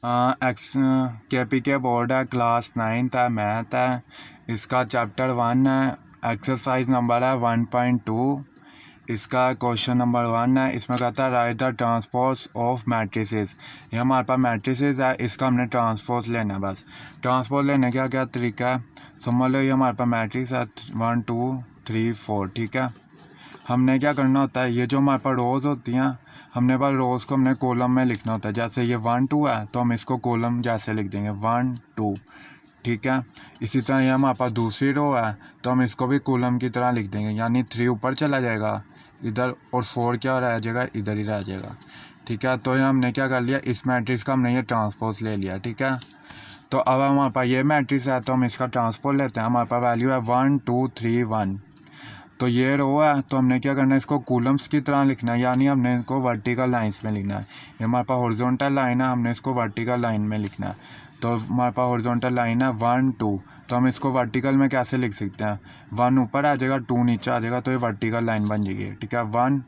X के के board है, क्लास 9th है, मैथ है। इसका चैप्टर 1 है, एक्सरसाइज नंबर है 1.2। इसका क्वेश्चन नंबर 1 है। इसमें कहता है right the transpose of matrices. ये हमारे पास मैट्रिसेस है, इसका हमने ट्रांसपोज लेना है। बस ट्रांसपोज लेने का क्या तरीका है, समझ लो ये हमारे पास मैट्रिक्स है 1 2 3 4। ठीक है, हमने क्या करना होता है, ये जो हमारे पास रोज़ होती हैं, हमने पास रोज़ को हमने कॉलम में लिखना होता है। जैसे ये 1 2 है तो हम इसको कॉलम जैसे लिख देंगे 1 2। ठीक है, इसी तरह ये हमारे पास दूसरी रो है तो हम इसको भी कॉलम की तरह लिख देंगे, यानी 3 ऊपर चला जाएगा इधर और 4 क्या रह जाएगा, इधर ही रह जाएगा। ठीक है, तो ये हमने क्या कर लिया, इस मैट्रिक्स का हमने ये ट्रांसपोज ले लिया। ठीक है, तो अब हमारे पास ये मैट्रिक्स है तो हम इसका ट्रांसपोज लेते हैं। हमारे पास वैल्यू है 1 2 3 1। तो ये रो है तो हमने क्या करना है, इसको कूलम्स की तरह लिखना है, यानी हमने इनको वर्टिकल लाइंस में लिखना है। ये हमारे पास हॉरिजॉन्टल लाइन है, हमने इसको वर्टिकल लाइन में लिखना है। तो हमारे पास हॉरिजॉन्टल लाइन है 1 2, तो हम इसको वर्टिकल में कैसे लिख सकते हैं, 1 ऊपर आ जाएगा 2 नीचे आ जाएगा, तो ये वर्टिकल लाइन बन जाएगी। ठीक है, 1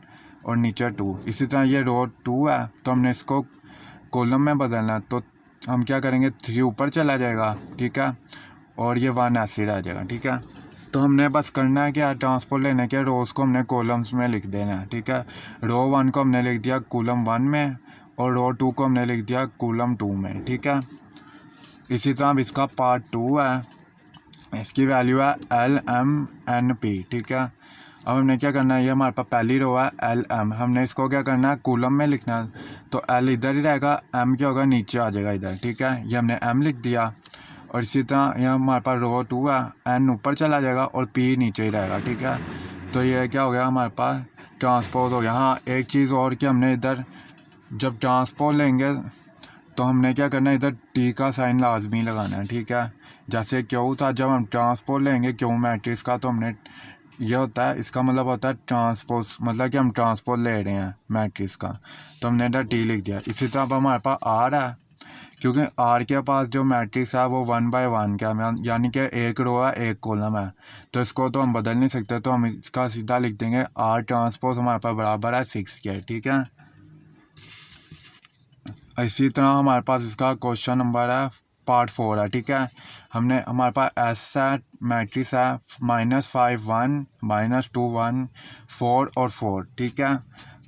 और नीचे 2। इसी तरह ये रो 2 है तो हमने इसको कॉलम में बदलना है, तो हम क्या करेंगे, 3 ऊपर चला जाएगा। ठीक है, और ये 1 ऐसे रह जाएगा। ठीक है, तो हमने बस करना है क्या, ट्रांसपोज लेने के रोज़ को हमने कॉलम्स में लिख देना है। ठीक है, रो 1 को हमने लिख दिया कॉलम 1 में और रो 2 को हमने लिख दिया कॉलम 2 में। ठीक है, इसी तरह अब इसका पार्ट 2 है, इसकी वैल्यू है LMNP। ठीक है, अब हमने क्या करना है, ये हमारे पास पहली रो है LM, हमने इसको क्या करना है, कॉलम में लिखना है। तो L इधर ही रहेगा, M क्या होगा, नीचे आ जाएगा इधर। ठीक है, ये हमने M लिख दिया। और इसी तरह यहाँ हमारे पास रो 2 है, N ऊपर चला जाएगा और P नीचे ही रहेगा। ठीक है, तो ये क्या हो गया, हमारे पास ट्रांसपोज हो गया। हाँ, एक चीज़ और कि हमने इधर जब ट्रांसपोज लेंगे तो हमने क्या करना है, इधर टी का साइन लाजमी लगाना है। ठीक है, जैसे क्यों था, जब हम ट्रांसपोज लेंगे क्यों मैट्रिक्स का, तो हमने ये होता है, इसका मतलब होता है ट्रांसपोज, मतलब कि हम ट्रांसपोज ले रहे हैं मैट्रिक्स का, तो हमने इधर टी लिख दिया। इसी तरह अब हमारे पास आर है, क्योंकि आर के पास जो मैट्रिक्स है वो 1 बाय 1 का है, यानी कि एक रो है एक कॉलम है, तो इसको तो हम बदल नहीं सकते, तो हम इसका सीधा लिख देंगे आर ट्रांसपोज हमारे पास बराबर है 6 के। ठीक है, इसी तरह हमारे पास इसका क्वेश्चन नंबर है पार्ट 4 है। ठीक है, हमने हमारे पास एस है, मैट्रिक्स है -5 1 -2 1 4 और 4। ठीक है,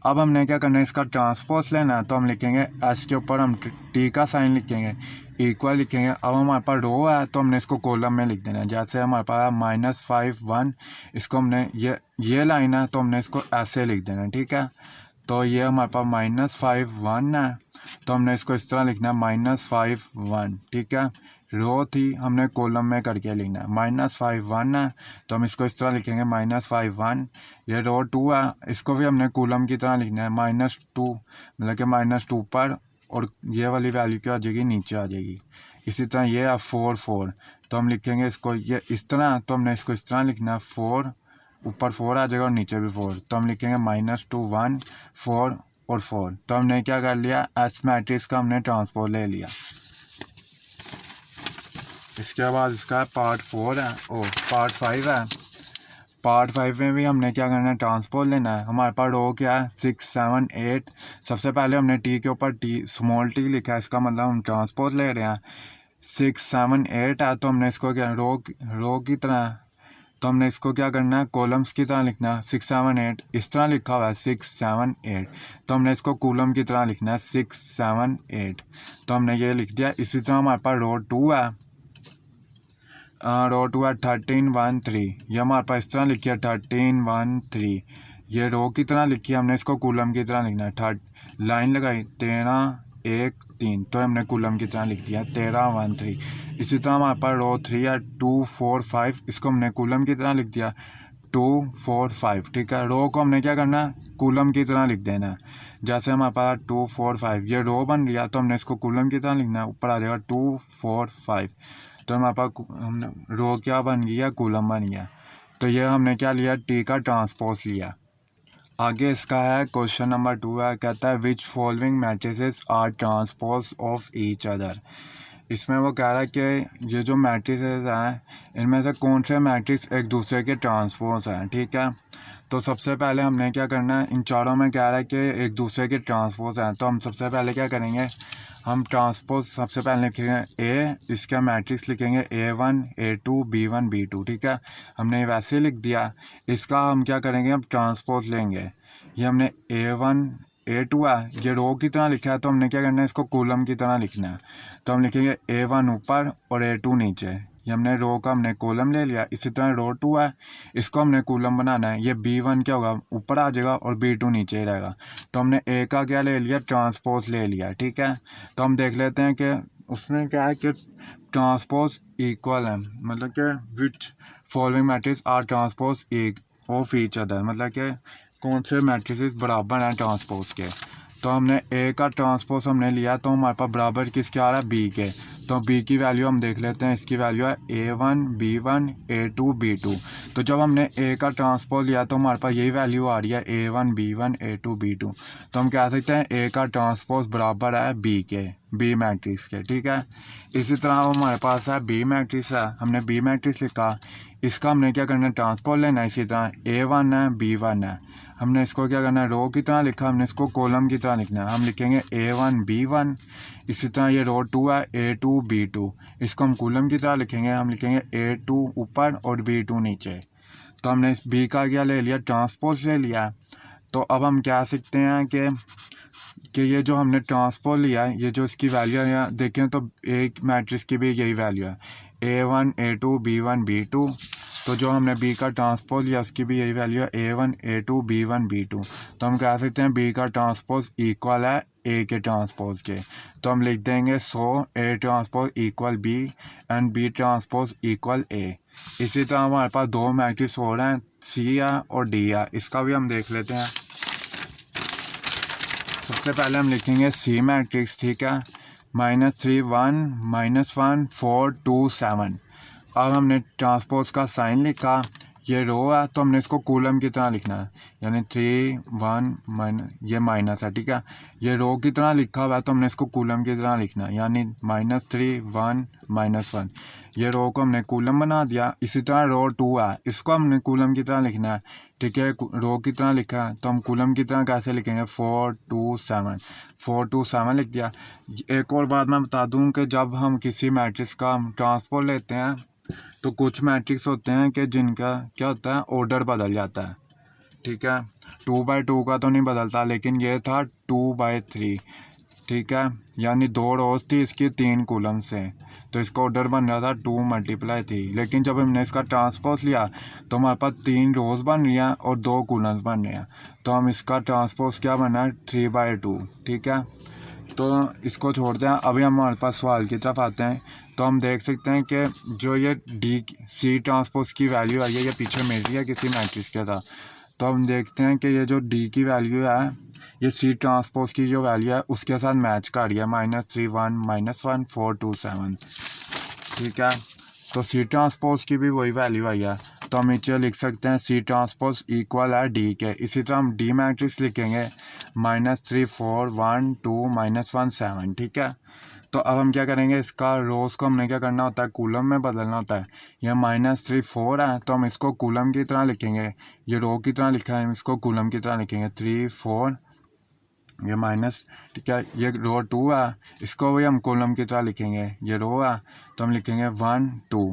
अब हमने क्या करना है, इसका ट्रांसपोज लेना है, तो हम लिखेंगे एस के ऊपर हम टी का साइन लिखेंगे, इक्वल लिखेंगे। अब हमारे पास रो है तो हमने इसको कॉलम में लिख देना है। जैसे हमारे पास है -5 1, इसको हमने ये लाइन है तो हमने इसको ऐसे लिख देना है। ठीक है, तो ये हमारे पास -5 1 है तो हमने इसको इस तरह लिखना है -5 1। ठीक है, रो थी हमने कॉलम में करके लिखना है, -5 1 है तो हम इसको इस तरह लिखेंगे -5 1। ये रो 2 है, इसको भी हमने कॉलम की तरह लिखना है -2, मतलब कि -2 पर, और ये वाली वैल्यू क्या आ जाएगी, नीचे आ जाएगी। इसी तरह ये है 4 4, तो हम लिखेंगे इसको ये इस तरह, तो हमने इसको इस तरह लिखना है 4 ऊपर 4 आ जाएगा और नीचे भी 4, तो हम लिखेंगे -2 1 4 और 4। तो हमने क्या कर लिया, एस मैट्रिक्स का हमने ट्रांसपोज ले लिया। इसके बाद इसका पार्ट 4 है, पार्ट 5 है। पार्ट 5 में भी हमने क्या करना है, ट्रांसपोज लेना है। हमारे पास रो क्या है 6 7 8। सबसे पहले हमने टी के ऊपर टी स्मॉल टी लिखा है, इसका मतलब हम ट्रांसपोज ले रहे हैं। 6 7 8 है तो हमने इसको क्या रो की तरह, तो हमने इसको क्या करना है, कॉलम्स की तरह लिखना है। 6 7 8 इस तरह लिखा हुआ है 6 7 8, तो हमने इसको कॉलम की तरह लिखना है 6 7 8, तो हमने ये लिख दिया। इसी तरह हमारे पास रो 2 है, रो 2 है 13 1 3, ये हमारे पास इस तरह लिखी है 13 1 3, ये रो की तरह लिखी है, हमने इसको कॉलम की तरह लिखना है। लाइन लगाई 13 1 3, तो हमने कॉलम की तरह लिख दिया 13 1 3। इसी तरह हमारे पास रो 3 है 2 4 5, इसको हमने कॉलम की तरह लिख दिया 2 4 5। ठीक है, रो को हमने क्या करना है, कॉलम की तरह लिख देना है। जैसे हमारे पास 2 4 5, ये रो बन रहा तो हमने इसको कॉलम की तरह लिखना है, ऊपर आ जाएगा 2 4 5, तो हमारे पास हमने रो क्या बन गया, कॉलम बन गया। तो ये हमने क्या लिया, टी का ट्रांसपोज लिया। आगे इसका है क्वेश्चन नंबर 2 है, कहता है which following matrices are transpose of each other. इसमें वो कह रहा है कि ये जो मैट्रिसेस हैं इनमें से कौन से मैट्रिक्स एक दूसरे के ट्रांसपोज हैं, ठीक है। तो सबसे पहले हमने क्या करना है, इन चारों में कह रहा है कि एक दूसरे के ट्रांसपोज हैं, तो हम सबसे पहले क्या करेंगे, हम ट्रांसपोज सबसे पहले लिखेंगे ए, इसका मैट्रिक्स लिखेंगे A1 A2 B1 B2, ठीक है। हमने ये वैसे ही लिख दिया। इसका हम क्या करेंगे, हम ट्रांसपोज लेंगे। ये हमने A1 A2 है, ये रो की तरह लिखा है, तो हमने क्या करना है, इसको कॉलम की तरह लिखना है। तो हम लिखेंगे A1 ऊपर और A2 नीचे। ये हमने रो का हमने कॉलम ले लिया। इसी तरह रो 2 है, इसको हमने कॉलम बनाना है। ये B1 क्या होगा, ऊपर आ जाएगा और B2 नीचे ही रहेगा। तो हमने ए का क्या ले लिया, ट्रांसपोज ले लिया, ठीक है। तो हम देख लेते हैं कि उसने क्या है कि ट्रांसपोज इक्वल है, मतलब कि which following matrix are transpose of each other, मतलब कि कौन से मैट्रिसेस बराबर हैं ट्रांसपोज के। तो हमने ए का ट्रांसपोज हमने लिया, तो हमारे पास बराबर किसके आ रहा है, बी के। तो बी की वैल्यू हम देख लेते हैं, इसकी वैल्यू है A1 B1 A2 B2। तो जब हमने ए का ट्रांसपोज लिया तो हमारे पास यही वैल्यू आ रही है A1 B1 A2 B2। तो हम कह सकते हैं ए का ट्रांसपोज बराबर है बी के, बी मैट्रिक्स के, ठीक है। इसी तरह हमारे पास है बी मैट्रिक्स है, हमने बी मैट्रिक्स लिखा, इसका हमने क्या करना है, ट्रांसपोज लेना है। इसी तरह A1 है B1 है, हमने इसको क्या करना है, रो की तरह लिखा, हमने इसको कॉलम की तरह लिखना है। हम लिखेंगे A1 B1। इसी तरह ये रो 2 है A2 B2, इसको हम कॉलम की तरह लिखेंगे। हम लिखेंगे A2 ऊपर और B2 नीचे। तो हमने इस बी का क्या ले लिया, ट्रांसपोज ले लिया। तो अब हम कह सकते हैं कि ये जो हमने ट्रांसपोज लिया है, ये जो इसकी वैल्यू है, देखें तो एक मैट्रिक्स की भी यही वैल्यू है, A1 A2 B1 B2। तो जो हमने बी का ट्रांसपोज लिया उसकी भी यही वैल्यू है, A1 A2 B1 B2। तो हम कह सकते हैं बी का ट्रांसपोज इक्वल है ए के ट्रांसपोज के। तो हम लिख देंगे so A transpose equal B and B transpose equal A. इसी तरह हमारे पास दो मैट्रिक्स हो रहे हैं, सी है और डी है, इसका भी हम देख लेते हैं। सबसे पहले हम लिखेंगे सी मैट्रिक्स, ठीक है, -3 1 -1 4 2 7। अब हमने ट्रांसपोज का साइन लिखा, ये रो है तो हमने इसको कॉलम की तरह लिखना है, यानी 3 1 ये माइनस है, ठीक है। ये रो की तरह लिखा हुआ है तो हमने इसको कॉलम की तरह लिखना है, यानी -3 1 -1। ये रो को हमने कॉलम बना दिया। इसी तरह रो 2 है, इसको हमने कॉलम की तरह लिखना है, ठीक है। रो की तरह लिखा है तो हम कॉलम की तरह कैसे लिखेंगे, 4 2 7, 4 2 7 लिख दिया। एक और बात मैं बता दूं कि जब हम किसी मैट्रिक्स का ट्रांसपोज लेते हैं तो कुछ मैट्रिक्स होते हैं कि जिनका क्या होता है, ऑर्डर बदल जाता है, ठीक है। 2/2 का तो नहीं बदलता, लेकिन ये था 2/3, ठीक है। यानी 2 रोज थी इसकी 3 कॉलम से, तो इसका ऑर्डर बन रहा था 2 × 3। लेकिन जब हमने इसका ट्रांसपोज लिया तो हमारे पास 3 रोज बन रही हैं और 2 कॉलम्स बन रहे हैं। तो हम इसका ट्रांसपोज क्या बना है, 3/2, ठीक है। तो इसको छोड़ते हैं, अभी हम हमारे पास सवाल की तरफ आते हैं। तो हम देख सकते हैं कि जो ये डी सी ट्रांसपोज की वैल्यू आई है, ये पीछे मिल रही है किसी मैट्रिक्स के साथ। तो हम देखते हैं कि ये जो डी की वैल्यू है, ये सी ट्रांसपोज की जो वैल्यू है उसके साथ मैच कर रही है, -3 1 -1 4 2 7, ठीक है। तो सी ट्रांसपोज की भी वही वैल्यू आई है, तो हम नीचे लिख सकते हैं सी ट्रांसपोज इक्वल है डी के। इसी तरह हम डी मैट्रिक्स लिखेंगे, -3 4 1 2 -1 7, ठीक है। तो अब हम क्या करेंगे, इसका रोज़ को हमने क्या करना होता है, कॉलम में बदलना होता है। यह -3 4 है तो हम इसको कॉलम की तरह लिखेंगे, ये रो की तरह लिखा है, हम इसको कॉलम की तरह लिखेंगे, 3 4 ये माइनस, ठीक है। ये रो 2 है, इसको भी हम कॉलम की तरह लिखेंगे, ये रो है तो हम लिखेंगे 1 2।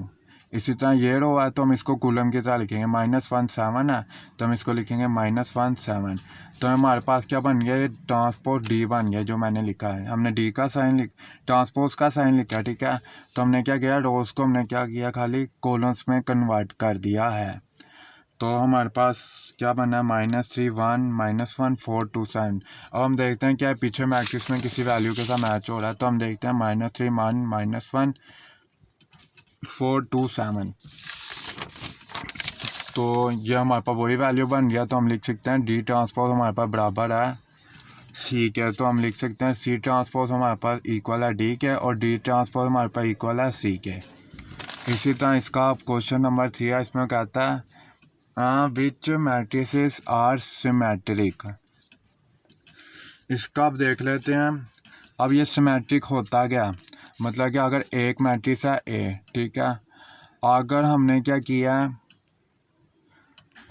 इसी तरह ये रो है तो हम इसको कॉलम की तरह लिखेंगे, -1 7 है तो हम इसको लिखेंगे -1 7। तो हमारे पास क्या बन गया, ये ट्रांसपोज डी बन गया जो मैंने लिखा है। हमने डी का साइन ट्रांसपोज का साइन लिखा, ठीक है। तो हमने क्या किया, रोज को हमने क्या किया, खाली कॉलम्स में कन्वर्ट कर दिया है। तो हमारे पास क्या बना है, -3 1 -1 4 2 7। अब हम देखते हैं क्या पीछे मैट्रिक्स में किसी वैल्यू के साथ मैच हो रहा है। तो हम देखते हैं -3 1 -1 4 2 7। तो ये हमारे पास वही वैल्यू बन गया। तो हम लिख सकते हैं डी ट्रांसपोज हमारे पास बराबर है सी के। तो हम लिख सकते हैं सी ट्रांसपोज हमारे पास इक्वल है डी के और डी ट्रांसपोज हमारे पास इक्वल है सी के। इसी तरह इसका क्वेश्चन नंबर 3 है, इसमें कहता है विच मैट्रिसेस आर सिमेट्रिक। इसका अब देख लेते हैं। अब ये सिमेट्रिक होता क्या, मतलब कि अगर एक मैट्रिक्स है ए, ठीक है, अगर हमने क्या किया है,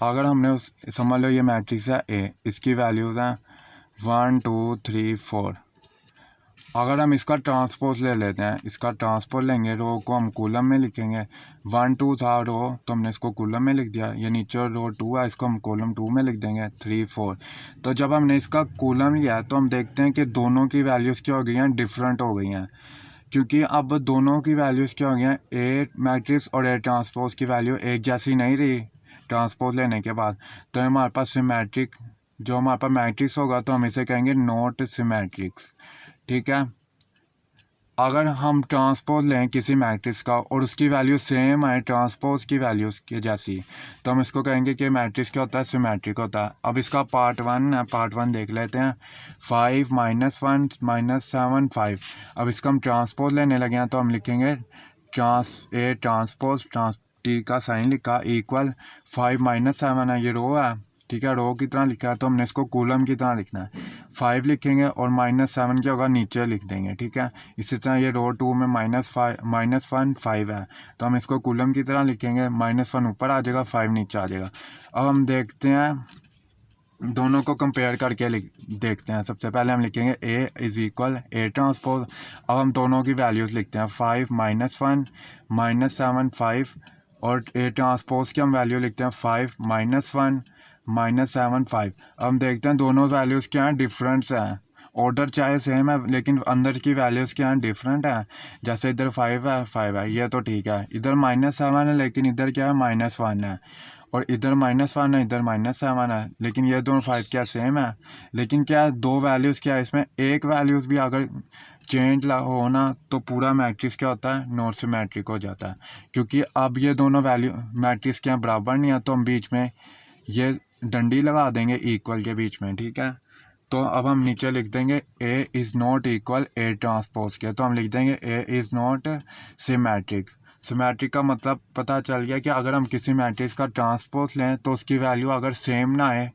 अगर हमने उस समझ लो ये मैट्रिक्स है ए, इसकी वैल्यूज़ हैं 1 2 3 4। अगर हम इसका ट्रांसपोज ले लेते हैं, इसका ट्रांसपोज लेंगे, रो को हम कूलम में लिखेंगे। 1 2 था रो, तो हमने इसको कूलम में लिख दिया। ये नीचे रो 2 है, इसको हम कॉलम 2 में लिख देंगे। 3 4। तो जब हमने इसका कूलम लिया तो हम देखते हैं कि दोनों की वैल्यूज़ क्या हो गई हैं, डिफरेंट हो गई हैं। क्योंकि अब दोनों की वैल्यूज़ क्या हो गई हैं, ए मैट्रिक्स और ए ट्रांसपोज की वैल्यू एक जैसी नहीं रही ट्रांसपोज लेने के बाद। तो हमारे पास सिमेट्रिक, जो हमारे पास मैट्रिक्स होगा तो हम इसे कहेंगे नॉट सिमेट्रिक्स, ठीक है। अगर हम ट्रांसपोज लें किसी मैट्रिक्स का और उसकी वैल्यू सेम है ट्रांसपोज की वैल्यूज़ की जैसी, तो हम इसको कहेंगे कि मैट्रिक्स क्या होता है, सिमेट्रिक होता है। अब इसका पार्ट 1 है, पार्ट 1 देख लेते हैं। 5 -1 -7 5। अब इसका हम ट्रांसपोज लेने लगे हैं, तो हम लिखेंगे ए ट्रांसपोज टी का साइन लिखा इक्वल 5 -7 है, ये रो है, ठीक है, रो की तरह लिखा है, तो हमने इसको कूलम की तरह लिखना है। 5 लिखेंगे और -7 क्या होगा, नीचे लिख देंगे, ठीक है। इसी तरह ये रो 2 में -1 5 है, तो हम इसको कूलम की तरह लिखेंगे। -1 ऊपर आ जाएगा, 5 नीचे आ जाएगा। अब हम देखते हैं, दोनों को कंपेयर करके देखते हैं। सबसे पहले हम लिखेंगे A is equal A transpose. अब हम दोनों की वैल्यूज़ लिखते हैं। 5 -1 -7 5, और ए ट्रांसपोज की हम वैल्यू लिखते हैं 5 -1 -7 5। अब हम देखते हैं दोनों वैल्यूज़ क्या हैं, डिफरेंस हैं। ऑर्डर चाहे सेम है लेकिन अंदर की वैल्यूज़ क्या हैं, डिफरेंट है। जैसे इधर 5 है, ये तो ठीक है। इधर -7 है लेकिन इधर क्या है, -1 है। और इधर -1 है, इधर -7 है, लेकिन ये दोनों 5 क्या सेम है। लेकिन क्या है, दो वैल्यूज़ क्या है इसमें, एक वैल्यूज़ भी अगर चेंज हो ना तो पूरा मैट्रिक्स क्या होता है, नॉट सिमेट्रिक हो जाता है। क्योंकि अब ये दोनों वैल्यू मैट्रिक्स क्या बराबर नहीं है, तो हम बीच में ये डंडी लगा देंगे इक्वल के बीच में, ठीक है। तो अब हम नीचे लिख देंगे A is not equal A transpose के, तो हम लिख देंगे A is not symmetric. Symmetric का मतलब पता चल गया कि अगर हम किसी मैट्रिक्स का ट्रांसपोज लें तो उसकी वैल्यू अगर सेम ना आए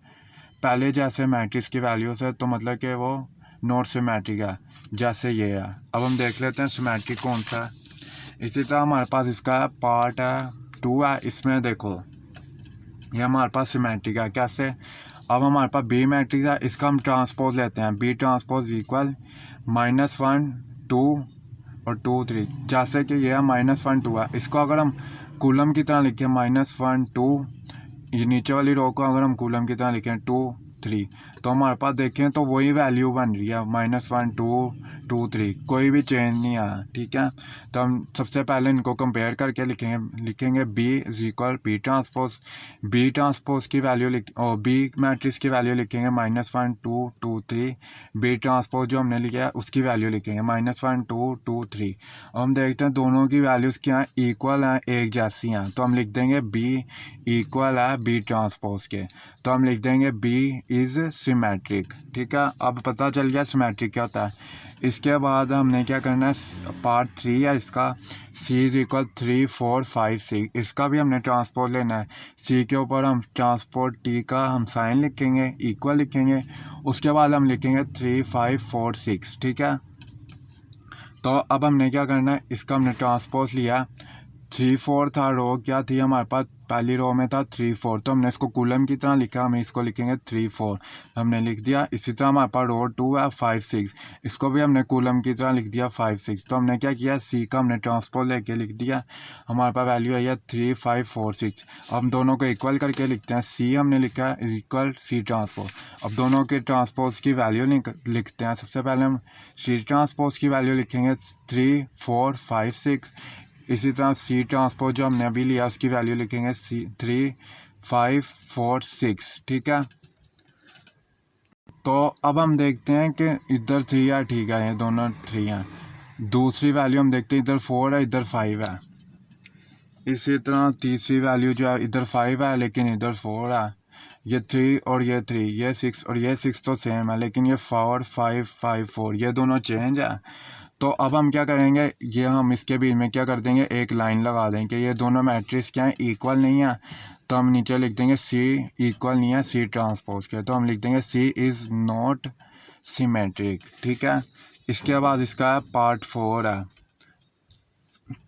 पहले जैसे मैट्रिक्स की वैल्यू से, तो मतलब कि वो नॉट सिमेट्रिक है, जैसे ये है। अब हम देख लेते हैं सिमेट्रिक कौन सा है। इसी तरह हमारे पास इसका पार्ट है 2 है, इसमें देखो ये हमारे पास सिमेट्रिक है। कैसे, अब हमारे पास बी मैट्रिक्स है, इसका हम ट्रांसपोज लेते हैं। बी ट्रांसपोज इक्वल -1 2 और 2 3। जैसे कि ये है -1 2 है, इसको अगर हम कूलम की तरह लिखें -1 2, ये नीचे वाली रो को अगर हम कूलम की तरह लिखें 2 3, तो हमारे पास देखें तो वही वैल्यू बन रही है, -1 2 2 3, कोई भी चेंज नहीं आया, ठीक है। तो हम सबसे पहले इनको कंपेयर करके लिखेंगे B is equal B transpose. B transpose की वैल्यू और बी मैट्रिक्स की वैल्यू लिखेंगे -1 2 2 3। बी ट्रांसपोज जो हमने लिखा है उसकी वैल्यू लिखेंगे -1 2 2 3। अब हम देखते हैं दोनों की वैल्यूज़ क्या हैं, इक्वल हैं, एक जैसी हैं, तो हम लिख देंगे बी इक्वल है बी ट्रांसपोज के, तो हम लिख देंगे बी इज़ सिमेट्रिक, ठीक है। अब पता चल गया सिमेट्रिक क्या होता है। इसके बाद हमने क्या करना है, पार्ट 3 है इसका, सी इज़ इक्वल 3 4 5 6। इसका भी हमने ट्रांसपोज लेना है। सी के ऊपर हम ट्रांसपोज टी का हम साइन लिखेंगे, इक्वल लिखेंगे, उसके बाद हम लिखेंगे 3 5 4 6, ठीक है। तो अब हमने क्या करना है, इसका हमने ट्रांसपोज लिया। 3 4 था, रो क्या थी हमारे पास, पहली रो में था 3 4, तो हमने इसको कूलम की तरह लिखा, हम इसको लिखेंगे 3 4, हमने लिख दिया। इसी तरह हमारे पास रो 2 है 5 6, इसको भी हमने कूलम की तरह लिख दिया 5 6। तो हमने क्या किया, सी का हमने ट्रांसपोज लेके लिख दिया, हमारे पास वैल्यू आई है 3 5 4 6। हम दोनों को इक्वल करके लिखते हैं, सी हमने लिखा है इक्वल सी ट्रांसपोज। अब दोनों के ट्रांसपोज की वैल्यू लिखते हैं। सबसे पहले हम सी ट्रांसपोज की वैल्यू लिखेंगे 3 4 5 6। इसी तरह सी ट्रांसपोज जो हमने अभी लिया उसकी वैल्यू लिखेंगे 3 5 4 6, ठीक है। तो अब हम देखते हैं कि इधर 3 है, ठीक है, ये दोनों 3 हैं। दूसरी वैल्यू हम देखते हैं, इधर 4 है, इधर 5 है। इसी तरह तीसरी वैल्यू जो है, इधर 5 है लेकिन इधर 4 है। ये 3 और ये 3, ये 6 और ये 6 तो सेम है, लेकिन ये 4 5 5 4 ये दोनों चेंज है। तो अब हम क्या करेंगे, ये हम इसके बीच में क्या कर देंगे, एक लाइन लगा देंगे, ये दोनों मैट्रिक्स क्या है, इक्वल नहीं है। तो हम नीचे लिख देंगे सी इक्वल नहीं है सी ट्रांसपोज के, तो हम लिख देंगे सी इज़ नॉट सिमेट्रिक, ठीक है। इसके बाद इसका पार्ट 4 है।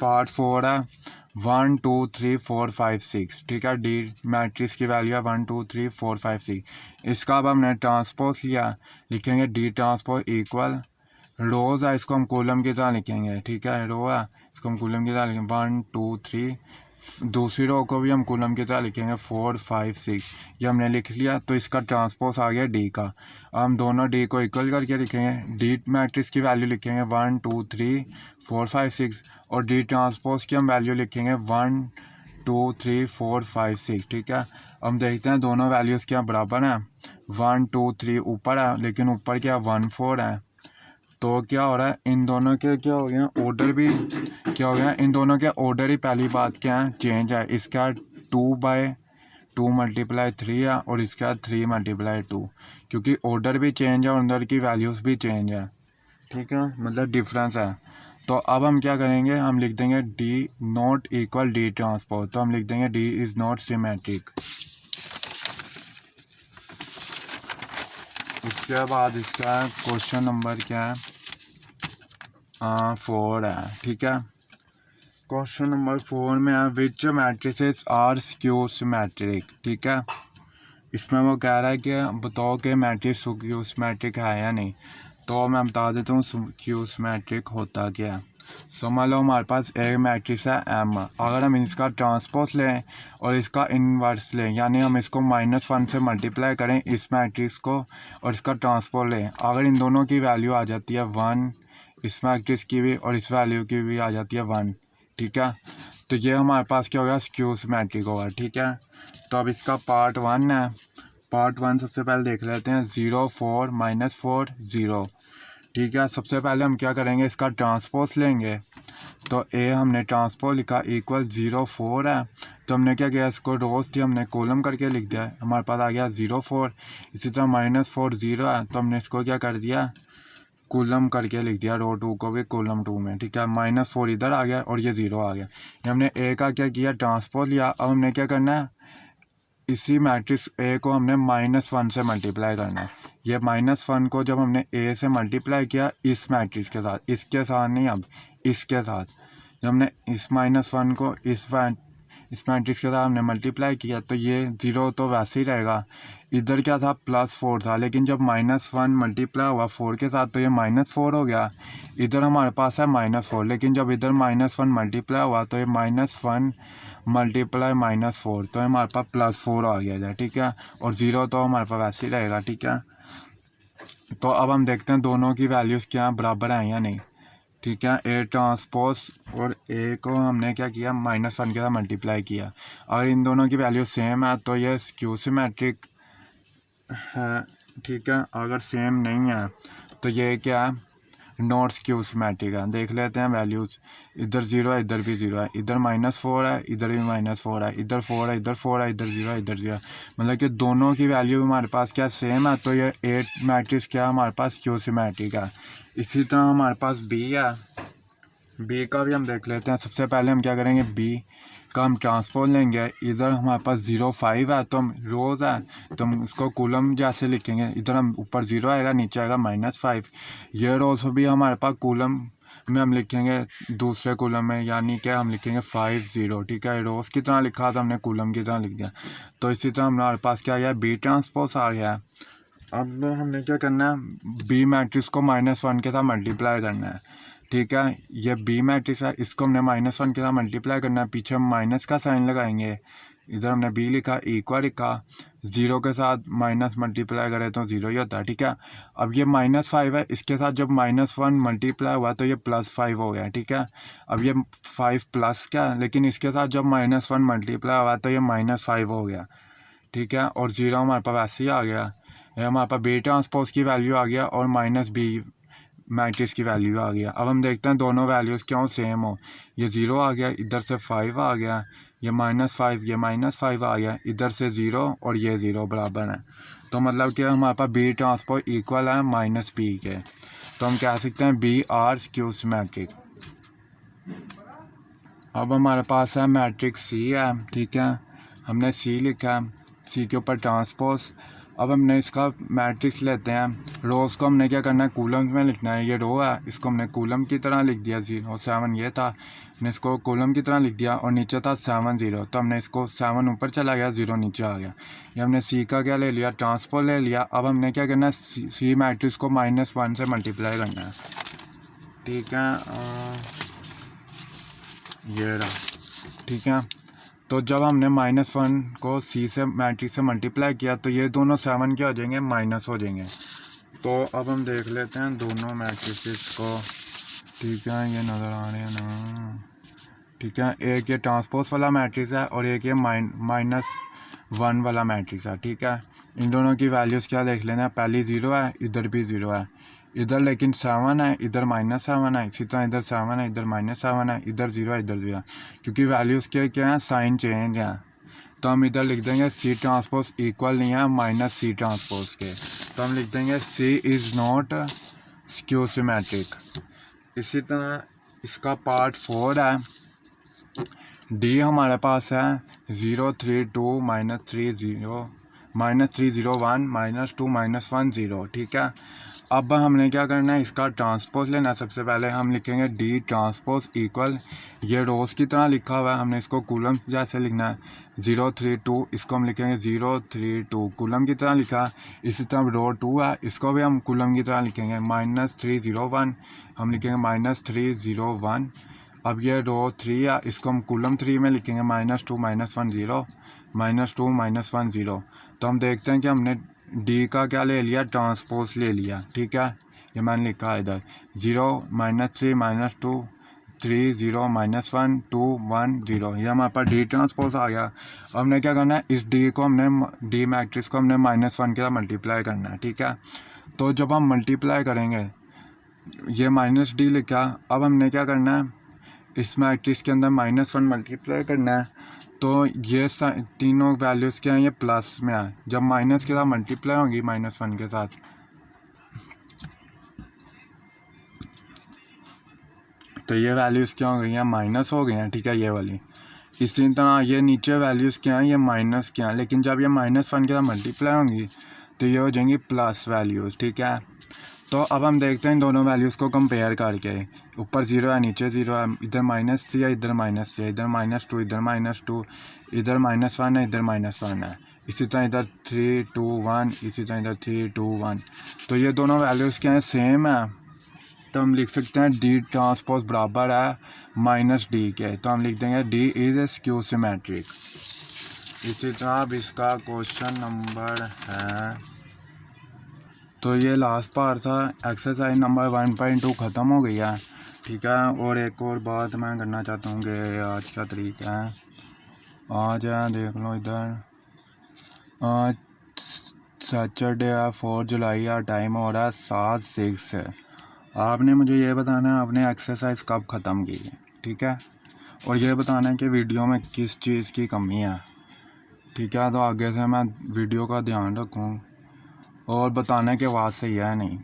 पार्ट 4 है 1 2 3 4 5 6, ठीक है। डी मैट्रिक्स की वैल्यू है 1 2 3 4 5 6। इसका अब हमने ट्रांसपोज लिया, लिखेंगे डी ट्रांसपोज इक्वल रोज है, इसको हम कॉलम की तरह लिखेंगे, ठीक है। रो है, इसको हम कॉलम की तरह लिखेंगे 1 2 3, दूसरी रो को भी हम कॉलम की तरह लिखेंगे 4 5 6। ये हमने लिख लिया, तो इसका ट्रांसपोज आ गया डी का। अब हम दोनों डी को इक्वल करके लिखेंगे, डी मैट्रिक्स की वैल्यू लिखेंगे 1 2 3 4 5 6, और डी ट्रांसपोज की हम वैल्यू लिखेंगे 1 2 3 4 5 6, ठीक है। हम देखते हैं दोनों वैल्यूज़ क्या बराबर हैं। 1 2 3 ऊपर है, लेकिन ऊपर क्या 1 4 है, तो क्या हो रहा है, इन दोनों के क्या हो गया ऑर्डर भी क्या हो गया, इन दोनों के ऑर्डर ही पहली बात क्या है चेंज है। इसका 2/2 मल्टीप्लाई 3 है, और इसका 3 मल्टीप्लाई 2, क्योंकि ऑर्डर भी चेंज है और अंदर की वैल्यूज़ भी चेंज है, ठीक है, मतलब डिफरेंस है। तो अब हम क्या करेंगे, हम लिख देंगे D not equal D transpose, तो हम लिख देंगे डी इज़ नॉट सिमेट्रिक। उसके बाद इसका क्वेश्चन नंबर क्या है, 4 है, ठीक है। क्वेश्चन नंबर 4 में है विच मैट्रिसेस आर स्क्यू सिमेट्रिक, ठीक है। इसमें वो कह रहा है कि बताओ कि मैट्रिक्स स्क्यू सिमेट्रिक है या नहीं। तो मैं बता देता हूँ स्क्यू सिमेट्रिक होता क्या है। समझ लो हमारे पास एक मैट्रिक्स है एम, अगर हम इसका ट्रांसपोज लें और इसका इन्वर्स लें, यानी हम इसको -1 से मल्टीप्लाई करें इस मैट्रिक्स को, और इसका ट्रांसपोज लें, अगर इन दोनों की वैल्यू आ जाती है 1, इस मैट्रिक्स की भी और इस वैल्यू की भी आ जाती है 1, ठीक है, तो ये हमारे पास क्या होगा, स्क्यू सिमेट्रिक होगा, ठीक है। तो अब इसका पार्ट 1 है, पार्ट 1 सबसे पहले देख लेते हैं, 0 4 -4 0, ठीक है। सबसे पहले हम क्या करेंगे, इसका ट्रांसपोज लेंगे, तो ए हमने ट्रांसपोज लिखा इक्वल 0 4 है, तो हमने क्या किया, इसको रोज थी हमने कॉलम करके लिख दिया, हमारे पास आ गया 0 4। इसी तरह -4 0 है, तो हमने इसको क्या कर दिया, कॉलम करके लिख दिया, रो 2 को भी कॉलम 2 में, ठीक है। -4 इधर आ गया और ये 0 आ गया। ये हमने ए का क्या किया, ट्रांसपोज लिया। अब हमने क्या करना है, इसी मैट्रिक्स ए को हमने -1 से मल्टीप्लाई करना है। ये -1 को जब हमने ए से मल्टीप्लाई किया इस मैट्रिक्स के साथ, इसके साथ नहीं, अब इसके साथ, जब हमने इस -1 को इस मैट्रिक्स के साथ हमने मल्टीप्लाई किया, तो ये 0 तो वैसे ही रहेगा। इधर क्या था, +4 था, लेकिन जब -1 मल्टीप्लाई हुआ 4 के साथ, तो ये -4 हो गया। इधर हमारे पास है -4, लेकिन जब इधर -1 मल्टीप्लाई हुआ, तो ये -1 मल्टीप्लाई -4, तो हमारे पास +4 आ गया था, ठीक है। और 0 तो हमारे पास वैसे ही रहेगा, ठीक है। तो अब हम देखते हैं दोनों की वैल्यूज़ क्या बराबर हैं या नहीं, ठीक है। ए ट्रांसपोज और ए को हमने क्या किया, -1 के साथ मल्टीप्लाई किया। अगर इन दोनों की वैल्यू सेम है तो ये स्क्यू सिमेट्रिक है, ठीक है। अगर सेम नहीं है तो ये क्या है, नॉट स्क्यू सिमेट्रिक है। देख लेते हैं वैल्यूज़, इधर 0 है, इधर भी 0 है, इधर -4 है, इधर भी -4 है, इधर 4 है, इधर 4 है, इधर 0 है, इधर 0 है, मतलब कि दोनों की वैल्यू हमारे पास क्या सेम है, तो ये 8 मैट्रिक्स क्या हमारे पास स्क्यू सिमेट्रिक है। इसी तरह हमारे पास बी है, बी का भी हम देख लेते हैं। सबसे पहले हम क्या करेंगे, बी का हम ट्रांसपोज लेंगे, इधर हमारे पास 0 5 है, तो हम रोज़ है, तो हम इसको कॉलम जैसे लिखेंगे, इधर हम ऊपर 0 आएगा, नीचे आएगा -5। ये रोज़ भी हमारे पास कॉलम में हम लिखेंगे दूसरे कॉलम में, यानी कि हम लिखेंगे 5 0, ठीक है। रोज़ की तरह लिखा था हमने, कॉलम की तरह लिख दिया। तो इसी तरह हमारे पास क्या आ गया, बी ट्रांसपोज आ गया। अब हमने क्या करना है, बी मैट्रिक्स को -1 के साथ मल्टीप्लाई करना है, ठीक है। ये बी मैट्रिक्स है, इसको हमने -1 के साथ मल्टीप्लाई करना है, पीछे हम माइनस का साइन लगाएंगे। इधर हमने बी लिखा, इक्वल लिखा, 0 के साथ माइनस मल्टीप्लाई करें तो 0 ही होता है, ठीक है। अब ये -5 है, इसके साथ जब -1 मल्टीप्लाई हुआ तो ये +5 हो गया, ठीक है। अब ये 5 प्लस क्या, लेकिन इसके साथ जब -1 मल्टीप्लाई हुआ तो ये -5 हो गया, ठीक है। और 0 हमारे पास वैसे ही आ गया, ये हमारे पास बी ट्रांसपोज की वैल्यू आ गया और -b मैट्रिक्स की वैल्यू आ गया। अब हम देखते हैं दोनों वैल्यूज़ क्यों सेम हो। ये 0 आ गया, इधर से 5 आ गया, ये -5 ये -5 आ गया, इधर से 0 और ये 0 बराबर है। तो मतलब कि हमारे पास बी ट्रांसपोज इक्वल है -b के। तो हम कह सकते हैं बी आर स्क्यू सिमेट्रिक। अब हमारे पास है मैट्रिक्स सी है, ठीक है। हमने सी लिखा है, सी के ऊपर ट्रांसपोज अब हमने इसका मैट्रिक्स लेते हैं। रोज़ को हमने क्या करना है, कूलम में लिखना है। ये रो है, इसको हमने कूलम की तरह लिख दिया। 0 7 ये था, हमने इसको कूलम की तरह लिख दिया। और नीचे था 7 0, तो हमने इसको 7 ऊपर चला गया, 0 नीचे आ गया। ये हमने सी का क्या ले लिया, ट्रांसपोज ले लिया। अब हमने क्या करना है, सी मैट्रिक्स को -1 से मल्टीप्लाई करना है। ठीक है, ये रहा। ठीक है, तो जब हमने -1 को सी से मैट्रिक्स से मल्टीप्लाई किया तो ये दोनों 7 क्या हो जाएंगे, माइनस हो जाएंगे। तो अब हम देख लेते हैं दोनों मैट्रिक्स को। ठीक है, ये नज़र आ रहे हैं ना। ठीक है, एक ये ट्रांसपोज वाला मैट्रिक्स है और एक ये -1 वाला मैट्रिक्स है। ठीक है, इन दोनों की वैल्यूज़ क्या देख लेना है, पहली 0 है, इधर भी 0 है, इधर लेकिन 7 है, इधर -7 है, इसी तरह इधर 7 है, इधर -7 है, इधर 0 है, इधर 0 है। क्योंकि वैल्यूज़ के क्या हैं, साइन चेंज हैं, तो हम इधर लिख देंगे सी ट्रांसपोज इक्वल नहीं है माइनस सी ट्रांसपोज के, तो हम लिख देंगे सी इज़ नॉट स्क्यू सिमेट्रिक। इसी तरह इसका पार्ट 4 है। डी हमारे पास है 0 3 2 -3 0 -3 0 1 -2 -1 0। ठीक है, अब हमने क्या करना है, इसका ट्रांसपोज लेना है। सबसे पहले हम लिखेंगे डी ट्रांसपोज इक्वल, ये रोज़ की तरह लिखा हुआ है, हमने इसको कूलम जैसे लिखना है। 0 3 2 इसको हम लिखेंगे 0 3 2, कूलम की तरह लिखा है। इसी तरह रो 2 है, इसको भी हम कूलम की तरह लिखेंगे। -3 0 1 हम लिखेंगे -3 0 1। अब ये रो 3 है, इसको हम कूलम 3 में लिखेंगे। -2 -1 0 -2 -1 0। तो हम देखते हैं कि हमने डी का क्या ले लिया, ट्रांसपोज ले लिया। ठीक है, ये मैंने लिखा है इधर 0 -3 -2 3 0 -1 2 1 0, ये हमारे पास डी ट्रांसपोज आ गया। अब हमने क्या करना है, इस डी को हमने डी मैट्रिक्स को हमने -1 के साथ मल्टीप्लाई करना है। ठीक है, तो जब हम मल्टीप्लाई करेंगे, ये -d लिखा। अब हमने क्या करना है, इस मैट्रिक्स के अंदर -1 मल्टीप्लाई करना है। तो ये तीनों वैल्यूज़ क्या हैं, ये प्लस में है। जब माइनस के साथ मल्टीप्लाई होंगी -1 के साथ, तो ये वैल्यूज़ क्या हो गई हैं, माइनस हो गई हैं। ठीक है, ये वाली। इसी तरह ये नीचे वैल्यूज़ क्या हैं, ये माइनस क्या हैं, लेकिन जब ये -1 के साथ मल्टीप्लाई होंगी तो ये हो जाएंगी प्लस वैल्यूज़। ठीक है, तो अब हम देखते हैं इन दोनों वैल्यूज़ को कंपेयर करके। ऊपर 0 है, नीचे 0 है, इधर -3 है, इधर -3 है, इधर -2 इधर -2, इधर -1 है, इधर -1 है। इसी तरह इधर 3 2 1, इसी तरह इधर 3 2 1। तो ये दोनों वैल्यूज़ क्या हैं, सेम है। तो हम लिख सकते हैं डी ट्रांसपोज बराबर है -d के, तो हम लिख देंगे डी इज़ स्क्यू सिमेट्रिक। इसी तरह अब इसका क्वेश्चन नंबर है, तो ये लास्ट पार्ट था। एक्सरसाइज नंबर 1.2 ख़त्म हो गई है। ठीक है, और एक और बात मैं करना चाहता हूँ कि आज का तरीका है, आज है देख लो इधर, आज सैटरडे है, 4 जुलाई है, टाइम हो रहा है 7:06 है। आपने मुझे ये बताना है आपने एक्सरसाइज कब ख़त्म की है। ठीक है, और ये बताना है कि वीडियो में किस चीज़ की कमी है। ठीक है, तो आगे से मैं वीडियो का ध्यान रखूँ और बताना है कि आवाज़ सही है नहीं।